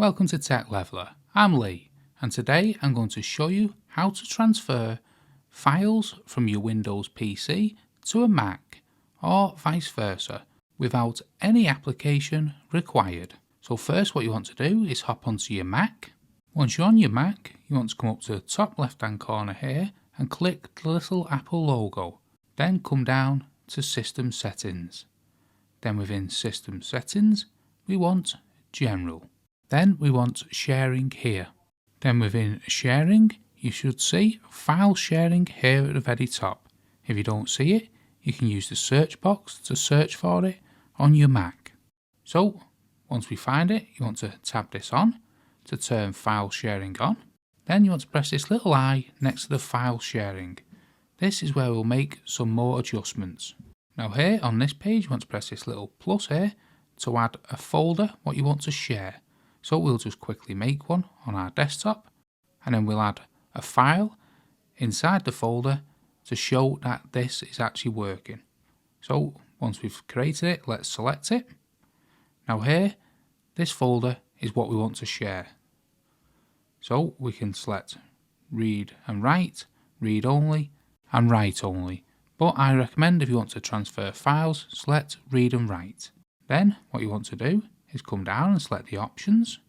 Welcome to Tech Leveler. I'm Lee, and today I'm going to show you how to transfer files from your Windows PC to a Mac or vice versa without any application required. So first what you want to do is hop onto your Mac. Once you're on your Mac, you want to come up to the top left hand corner here and click the little Apple logo. Then come down to System Settings. Then within System Settings we want General. Then we want sharing here. Then within sharing, you should see file sharing here at the very top. If you don't see it, you can use the search box to search for it on your Mac. So once we find it, you want to tab this on to turn file sharing on. Then you want to press this little I next to the file sharing. This is where we'll make some more adjustments. Now here on this page, you want to press this little plus here to add a folder what you want to share. So we'll just quickly make one on our desktop, and then we'll add a file inside the folder to show that this is actually working. So once we've created it, let's select it. Now here, this folder is what we want to share. So we can select read and write, read only, and write only. But I recommend if you want to transfer files, select read and write. Then what you want to do is come down and select the options.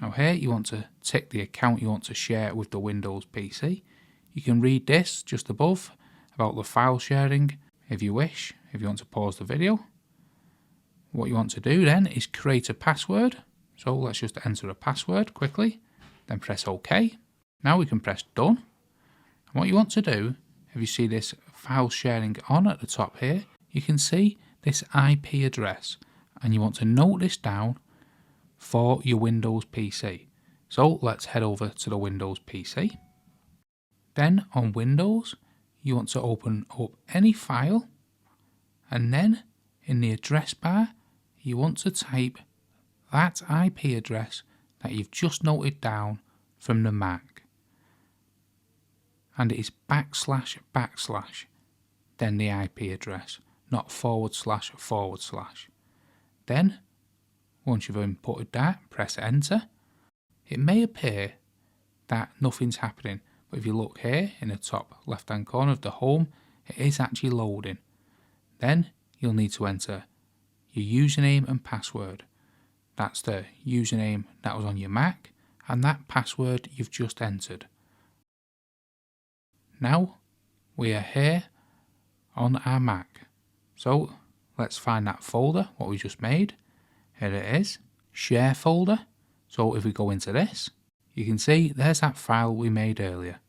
Now here you want to tick the account you want to share with the Windows PC. You can read this just above about the file sharing if you wish, if you want to pause the video. What you want to do then is create a password. So let's just enter a password quickly, then press OK. Now we can press done. And what you want to do, if you see this file sharing on at the top here, you can see this IP address. And you want to note this down for your Windows PC. So let's head over to the Windows PC. Then on Windows, you want to open up any file, and then in the address bar, you want to type that IP address that you've just noted down from the Mac. And it is // then the IP address, not // Then, once you've inputted that, press enter. It may appear that nothing's happening, but if you look here in the top left hand corner of the home, it is actually loading. Then you'll need to enter your username and password. That's the username that was on your Mac and that password you've just entered. Now we are here on our Mac. So let's find that folder, what we just made. Here it is, share folder. So if we go into this, you can see there's that file we made earlier.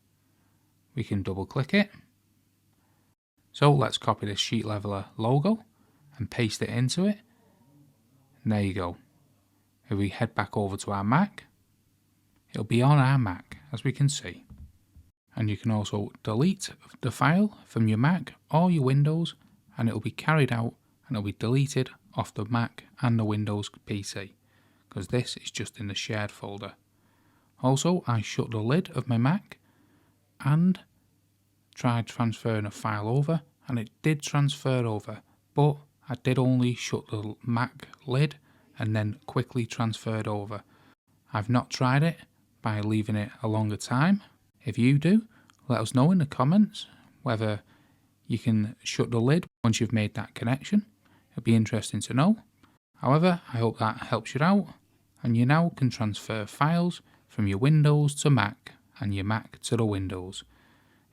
We can double click it. So let's copy this Sheet Leveler logo and paste it into it. And there you go. If we head back over to our Mac, it'll be on our Mac, as we can see. And you can also delete the file from your Mac or your Windows, and it'll be carried out and it'll be deleted off the Mac and the Windows PC, because this is just in the shared folder. Also, I shut the lid of my Mac and tried transferring a file over, and it did transfer over, but I did only shut the Mac lid and then quickly transferred over. I've not tried it by leaving it a longer time. If you do, let us know in the comments whether you can shut the lid once you've made that connection. It'd be interesting to know. However, I hope that helps you out, and you now can transfer files from your Windows to Mac and your Mac to the Windows.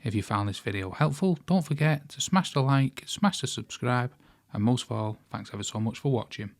If you found this video helpful, don't forget to smash the like, smash the subscribe, and most of all, thanks ever so much for watching.